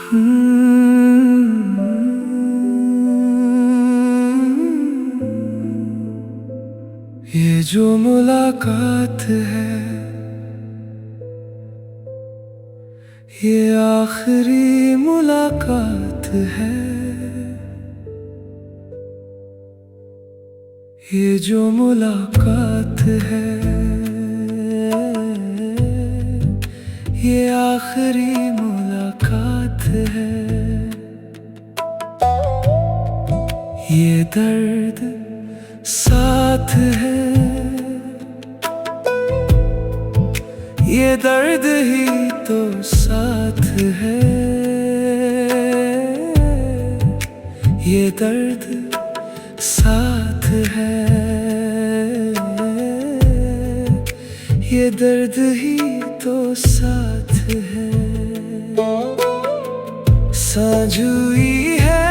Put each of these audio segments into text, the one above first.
ये जो मुलाकात है, ये आखिरी मुलाकात है। ये जो मुलाकात है, ये आखिरी मुलाकात है। ये दर्द साथ है, ये दर्द ही तो साथ है। ये दर्द साथ है, ये दर्द ही तो साथ है। सांझ हुई है,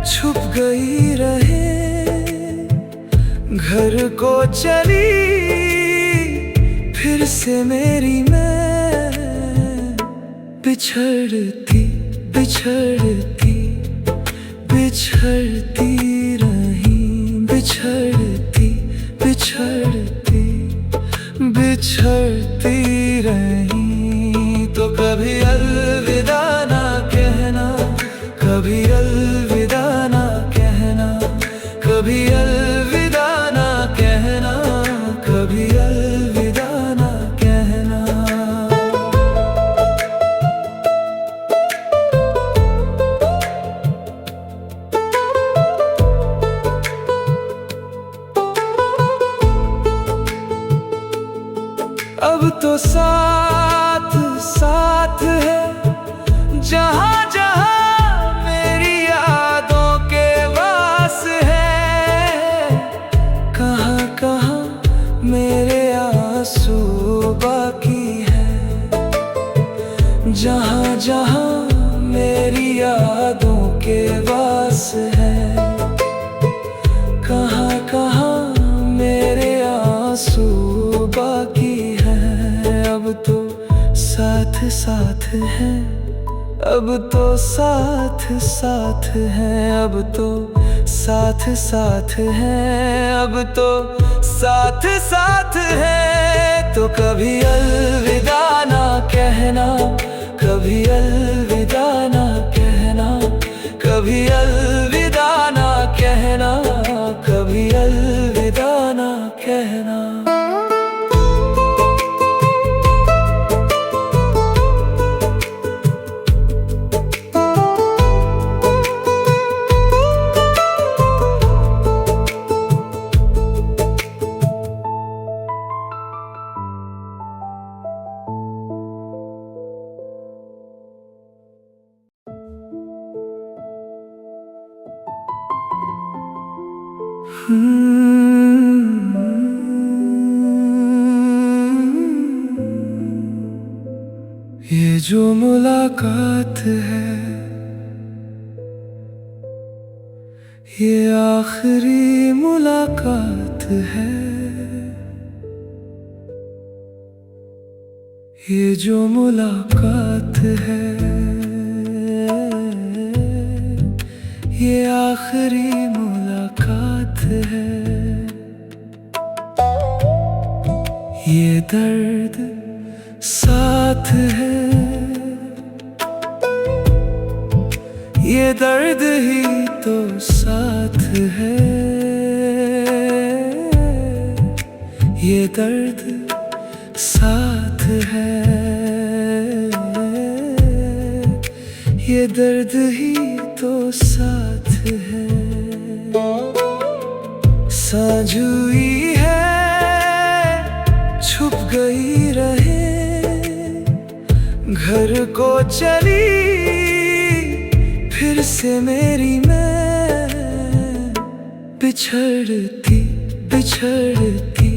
छुप गई रहे, घर को चली फिर से मेरी मैं। बिछड़ती बिछड़ती बिछड़ती रही, बिछड़ती बिछड़ती बिछड़ती रही। तो कभी अलविदा ना कहना, कभी अलविदा ना कहना, कभी अलविदा ना कहना, कभी अलविदा ना कहना। अब तो साथ साथ है, जहाँ जहाँ मेरी यादों के वास है। कहाँ कहाँ मेरे आंसू बाकी है, जहाँ जहाँ मेरी यादों के वास है। कहाँ कहाँ मेरे आंसू बाकी है। अब तो साथ साथ है, अब तो साथ साथ है, अब तो साथ साथ है, अब तो साथ साथ है। तो कभी अलविदा ना कहना, कभी अलविदा ना कहना, कभी अलविदा ना कहना, कभी अलविदा ना कहना। ये जो मुलाकात है, ये आखिरी मुलाकात है। ये जो मुलाकात है, ये आखिरी मुलाकात है। ये दर्द साथ है, ये दर्द ही तो साथ है। ये दर्द साथ है, ये दर्द ही तो साथ है। सांझ हुई है, छुप गई रहे, घर को चली फिर से मेरी मैं। बिछड़ती बिछड़ती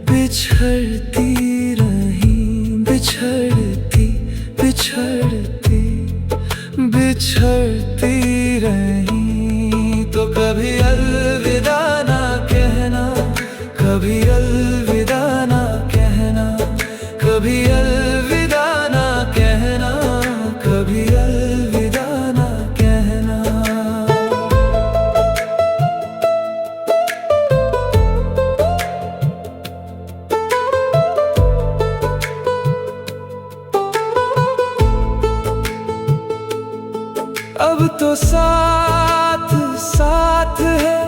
बिछड़ती रही, बिछड़ती बिछड़ती बिछड़ती रही। तो कभी अलविदा ना कहना, कभी अलविदा ना कहना, कभी अलविदा ना कहना, तो साथ साथ है,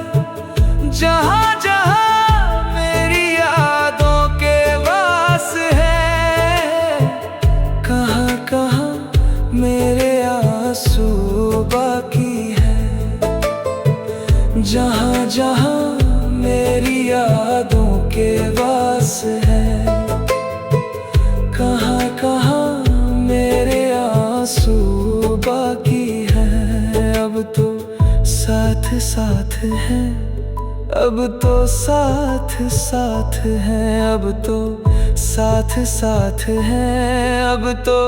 जहाँ जहाँ मेरी यादों के वास है। कहाँ कहाँ मेरे आंसू बाकी है, जहाँ जहाँ मेरी यादों के वास है। कहाँ कहाँ मेरे आंसू बाकी है। अब तो साथ साथ है, अब तो साथ साथ है, अब तो साथ साथ है, अब तो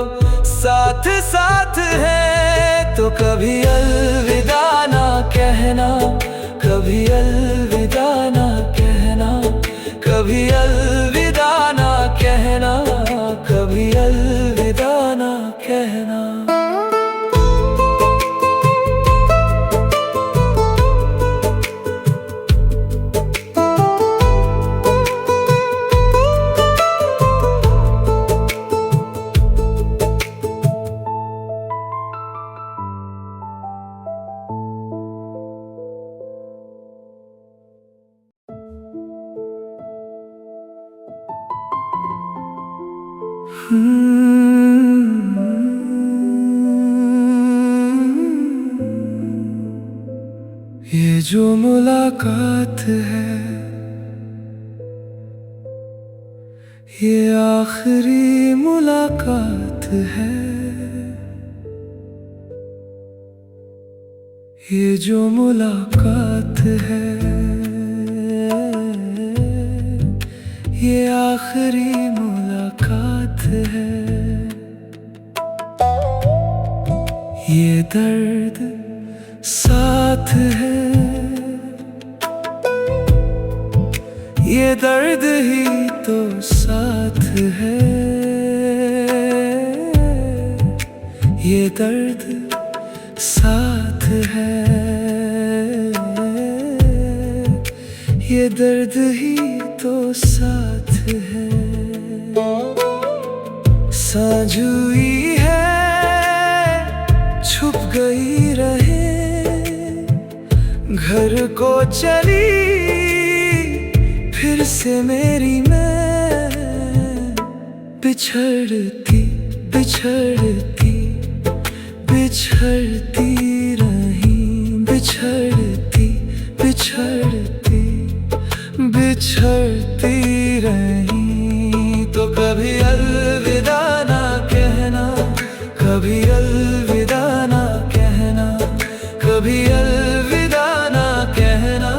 साथ साथ है। तो कभी अलविदा ना कहना, कभी अलविदा ना कहना, कभी अलविदा ना कहना, कभी अलविदा ना कहना। ये जो मुलाकात है, ये आखिरी मुलाकात है। ये जो मुलाकात है, ये आखिरी मुलाकात है। ये दर्द साथ है, ये दर्द ही तो साथ है। ये दर्द साथ है, ये दर्द ही तो साथ है। सांझ हुई है, छुप गई रहे, घर को चली फिर से मेरी मैं। बिछड़ती बिछड़ती बिछड़ती रही, बिछड़ती बिछड़ती बिछड़ती रही। तो कभी अलविदा ना कहना, कभी अलविदा ना कहना, कभी अलविदा ना कहना,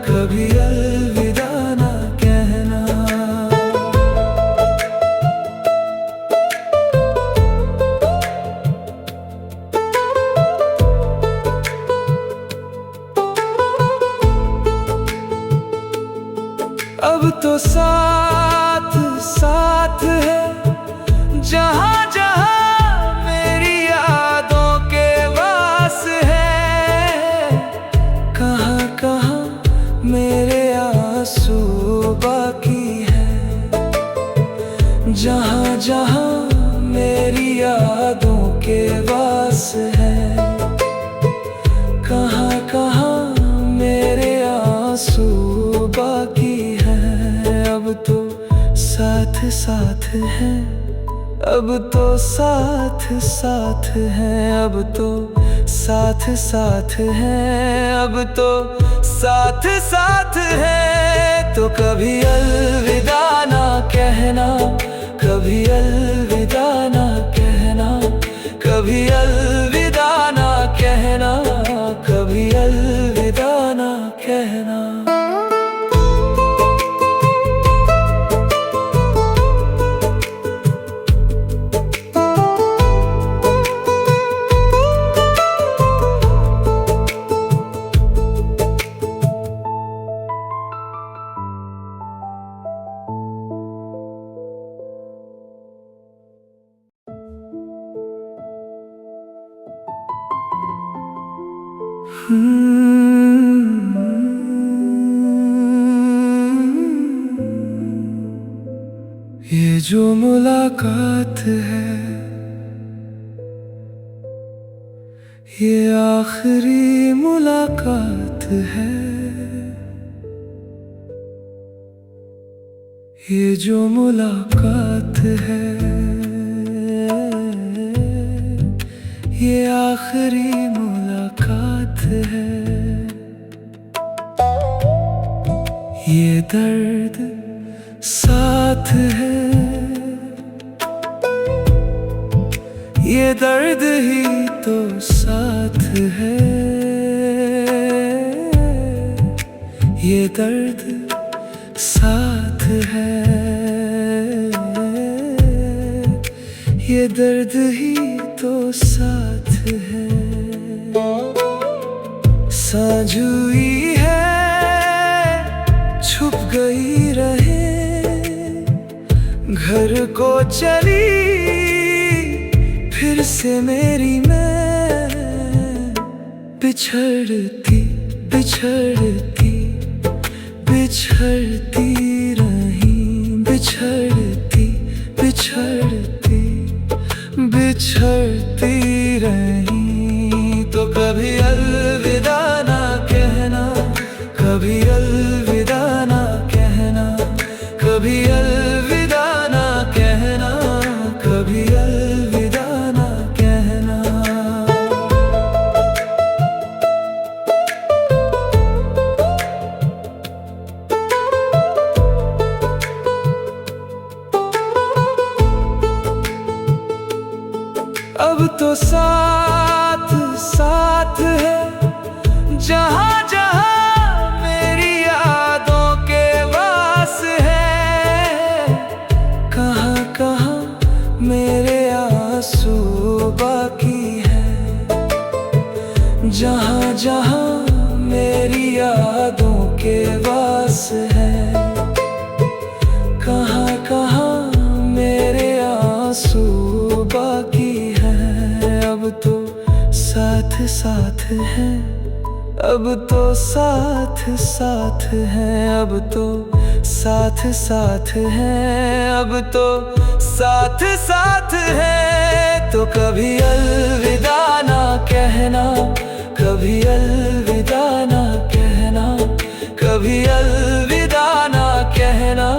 कभी अलविदा ना कहना। अब तो साथ साथ है, जहाँ जहाँ मेरी यादों के वास है। कहाँ कहाँ मेरे आंसू बाकी है, जहाँ जहाँ मेरी यादों के वास है। कहाँ कहाँ मेरे आंसू बाकी है। अब तो साथ साथ है, अब तो साथ साथ है, अब तो साथ साथ है, अब तो साथ साथ है। तो कभी अलविदा ना कहना, कभी अलविदा ना कहना, कभी अलविदा ना कहना, कभी अलविदा ना कहना। ये जो मुलाकात है, ये आखिरी मुलाकात है, ये जो मुलाकात है, ये आखिरी मुलाकात है। ये दर्द साथ है, ये दर्द ही तो साथ है। ये दर्द साथ है, ये दर्द ही तो साथ है। सांझ हुई है, छुप गई रहे, घर को चली फिर से मेरी मैं। बिछड़ती बिछड़ती बिछड़ती रही, बिछड़ती बिछड़ती बिछड़ती रही। तो कभी अलविदा ना कहना, कभी अलविदा ना कहना, कभी अलविदा ना कहना, कभी अलविदा ना कहना। अब तो साथ साथ है, जहाँ जहाँ मेरी यादों के वास है। कहाँ कहाँ मेरे आंसू बाकी है, जहाँ जहाँ मेरी यादों के वास है। कहाँ कहाँ मेरे आंसू बाकी है। अब तो साथ साथ है, अब तो साथ साथ है, अब तो साथ साथ है, अब तो साथ साथ है। तो कभी अलविदा ना कहना, कभी अलविदा ना कहना, कभी अलविदा ना कहना।